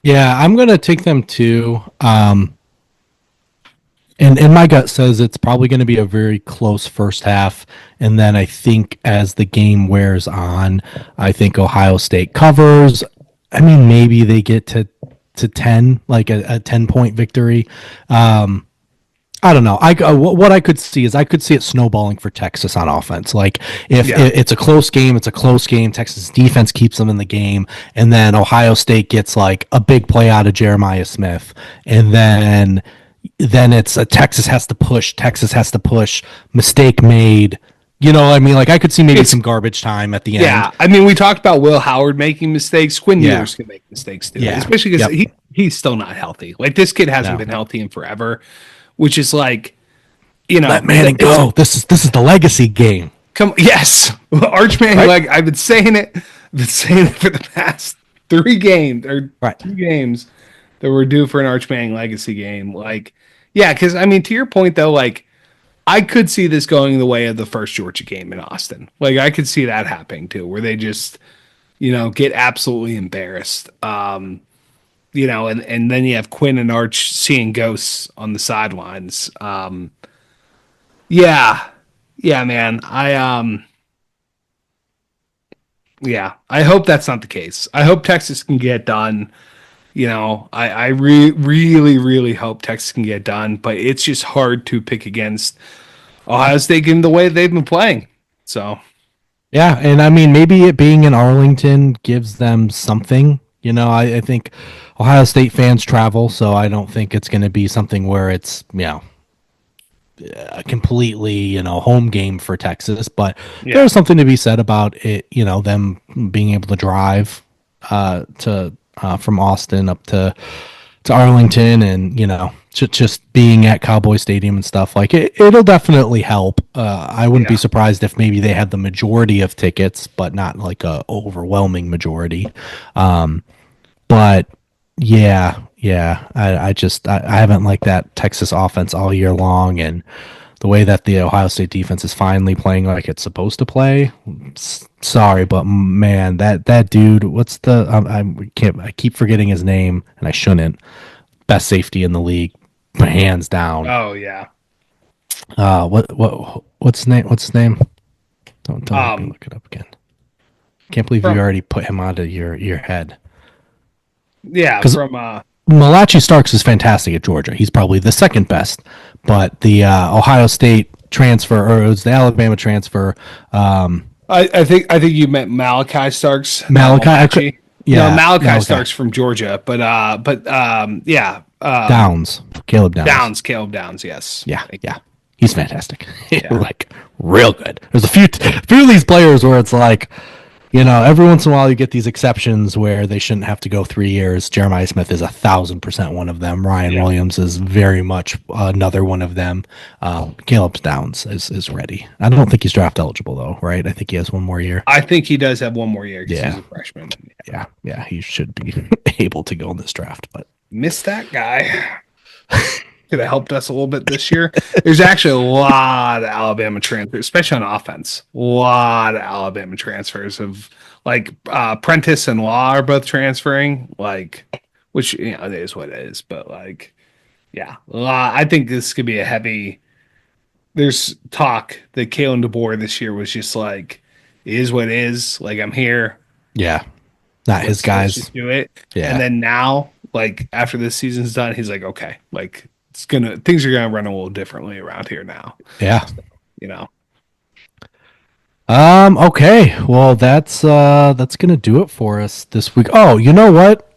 Yeah, I'm going to take them too. And my gut says it's probably going to be a very close first half. And then I think as the game wears on, I think Ohio State covers. I mean, maybe they get to 10, like a 10-point victory. I don't know. What I could see is I could see it snowballing for Texas on offense. Like if it's a close game, it's a close game. Texas defense keeps them in the game, and then Ohio State gets like a big play out of Jeremiah Smith, and then it's a Texas has to push. Mistake made. I mean, I could see maybe some garbage time at the end. Yeah, I mean, we talked about Will Howard making mistakes. Quinn Ewers can make mistakes too, especially because he's still not healtly. This kid hasn't been healthy in forever. Which is let Manning go. This is the legacy game. Yes, Arch Manning. Right? I've been saying it. For the past 3 games or 2 games that we're due for an Arch Manning legacy game. Because I mean, to your point though, I could see this going the way of the first Georgia game in Austin. I could see that happening too, where they just get absolutely embarrassed. And then you have Quinn and Arch seeing ghosts on the sidelines. Man. I hope that's not the case. I hope Texas can get done. I really, really hope Texas can get done, but it's just hard to pick against Ohio State given the way they've been playing. So, yeah, and I mean, maybe it being in Arlington gives them something. I think Ohio State fans travel, so I don't think it's going to be something where it's, a completely, home game for Texas. But there's something to be said about it, them being able to drive from Austin up to Arlington and, just being at Cowboy Stadium and stuff. It'll definitely help. I wouldn't be surprised if maybe they had the majority of tickets, but not a overwhelming majority. But I haven't liked that Texas offense all year long, and the way that the Ohio State defense is finally playing like it's supposed to play. Sorry, but man, that dude, what's the I keep forgetting his name, and I shouldn't. Best safety in the league, hands down. Oh yeah. What's his name? What's his name? Don't make me look it up again. Can't believe you already put him onto your head. Yeah, from Malachi Starks is fantastic at Georgia. He's probably the second best, but the Ohio State transfer, or it was the Alabama transfer. I think you meant Malachi Starks. Malachi Starks from Georgia, but yeah. Downs. Caleb Downs. Caleb Downs, yes. Yeah. He's fantastic. Like, real good. There's a few of these players where it's like, every once in a while you get these exceptions where they shouldn't have to go 3 years. Jeremiah Smith is 1,000% one of them. Ryan Williams is very much another one of them. Caleb Downs is ready. I don't think he's draft eligible though, right? I think he has one more year. I think he does have one more year because he's a freshman. Yeah, he should be able to go in this draft, but missed that guy. Could have helped us a little bit this year. There's actually a lot of Alabama transfers, especially on offense. A lot of Alabama transfers of like Prentice and Law are both transferring, which it is what it is. But I think this could be a heavy. There's talk that Kalen DeBoer this year was just like, it is what it is. Like, I'm here. Yeah, not his guys. Just do it. Yeah, and then now, after this season's done, he's like, okay, things are gonna run a little differently around here now. Yeah. So, okay. Well, that's gonna do it for us this week. Oh, you know what?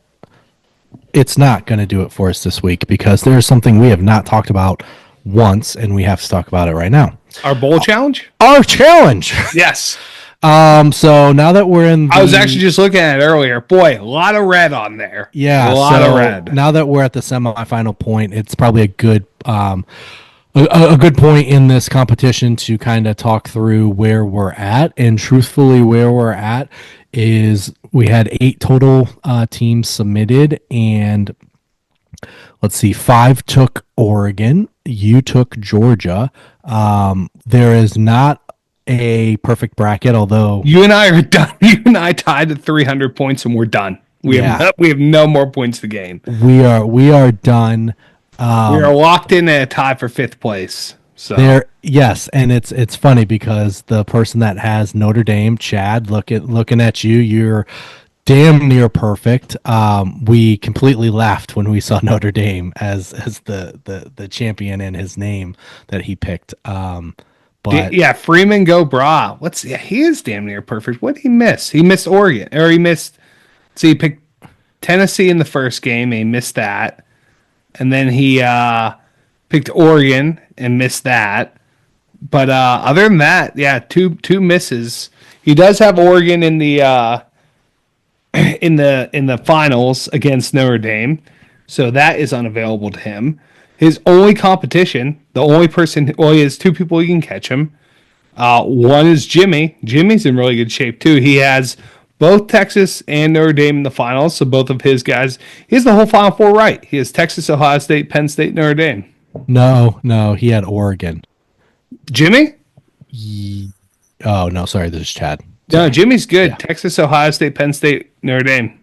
It's not gonna do it for us this week because there's something we have not talked about once, and we have to talk about it right now. Our bowl challenge? Our challenge. Yes. So now that we're in I was actually just looking at it earlier. Boy, a lot of red on there. Yeah, a lot of red. Now that we're at the semifinal point, it's probably a good a good point in this competition to kind of talk through where we're at. And truthfully, where we're at is we had 8 total teams submitted, and let's see, 5 took Oregon. You took Georgia. There is not a perfect bracket, although you and I are done. You and I tied at 300 points, and we're done. We have no more points to gain. We are done. We are locked in at a tie for 5th place. So yes, and it's funny because the person that has Notre Dame, Chad, looking at you, you're damn near perfect. We completely laughed when we saw Notre Dame as the champion in his name that he picked. But Freeman go bra. He is damn near perfect. What did he miss? He missed Oregon, or he missed. So he picked Tennessee in the first game, and he missed that, and then he picked Oregon and missed that. But other than that, two misses. He does have Oregon in the in the finals against Notre Dame, so that is unavailable to him. His only competition, the only person, he has 2 people he can catch him. One is Jimmy. Jimmy's in really good shape, too. He has both Texas and Notre Dame in the finals, so both of his guys. He has the whole Final Four right. He has Texas, Ohio State, Penn State, Notre Dame. No, he had Oregon. Jimmy? Oh, no, sorry, this is Chad. Sorry. No, Jimmy's good. Yeah. Texas, Ohio State, Penn State, Notre Dame.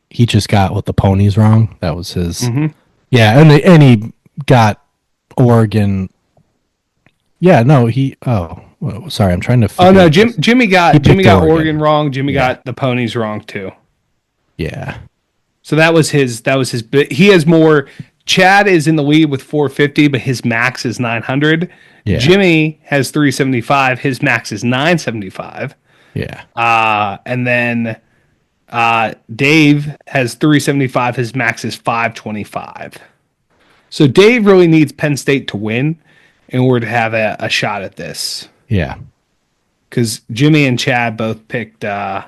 He just got what the ponies wrong. That was his... Mm-hmm. Yeah, and he got Oregon. Yeah, no, sorry, I'm trying to. Oh no, Jimmy got Oregon wrong. Jimmy got the ponies wrong too. Yeah. So that was his. But he has more. Chad is in the lead with 450, but his max is 900. Yeah. Jimmy has 375. His max is 975. Yeah. And then Dave has 375. His max is 525. So Dave really needs Penn State to win in order to have a shot at this. Yeah. Because Jimmy and Chad both picked the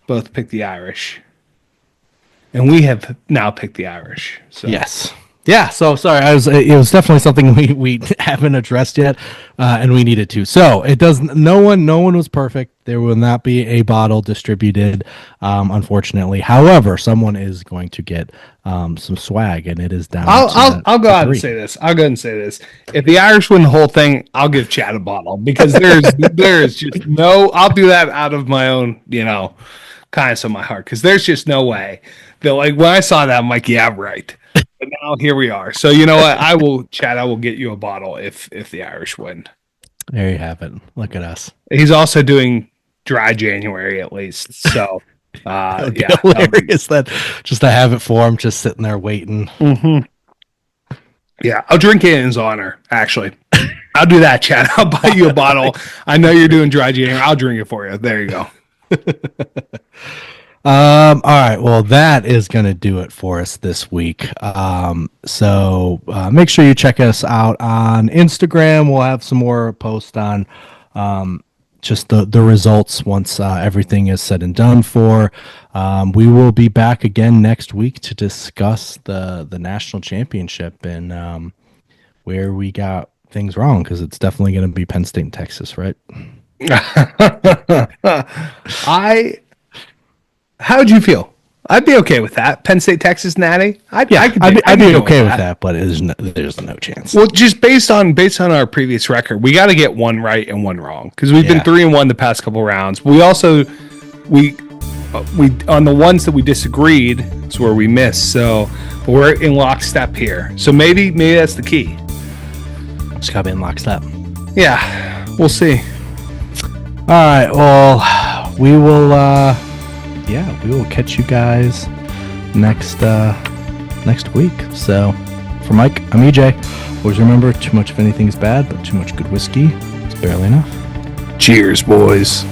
Irish. And we have now picked the Irish. So. Yes. Yeah, so sorry. It was definitely something we haven't addressed yet, and we needed to. So it does. No one was perfect. There will not be a bottle distributed, unfortunately. However, someone is going to get some swag, and it is down. I'll go out and say this. I'll go ahead and say this. If the Irish win the whole thing, I'll give Chad a bottle because there's just no. I'll do that out of my own, kindness of my heart because there's just no way. Like when I saw that, I'm like, yeah, right. But now here we are. So you know what? I will get you a bottle if the Irish win. There you have it. Look at us. He's also doing dry January at least. So yeah. Hilarious that just to have it for him, just sitting there waiting. Mm-hmm. Yeah, I'll drink it in his honor, actually. I'll do that, Chad. I'll buy you a bottle. I know you're doing dry January. I'll drink it for you. There you go. All right, well, that is going to do it for us this week. So make sure you check us out on Instagram. We'll have some more posts on just the results once everything is said and done for. We will be back again next week to discuss the national championship and where we got things wrong, because it's definitely going to be Penn State and Texas, right? How'd you feel? I'd be okay with that. Penn State, Texas, Natty. I'd be okay with that, but there's no chance. Well, just based on our previous record, we got to get one right and one wrong because we've been 3-1 the past couple rounds. We also we on the ones that we disagreed, it's where we missed. So we're in lockstep here. So maybe that's the key. Just gotta be in lockstep. Yeah, we'll see. All right. Well, we will. We will catch you guys next week. So, for Mike, I'm EJ. Always remember, too much of anything is bad, but too much good whiskey is barely enough. Cheers, boys.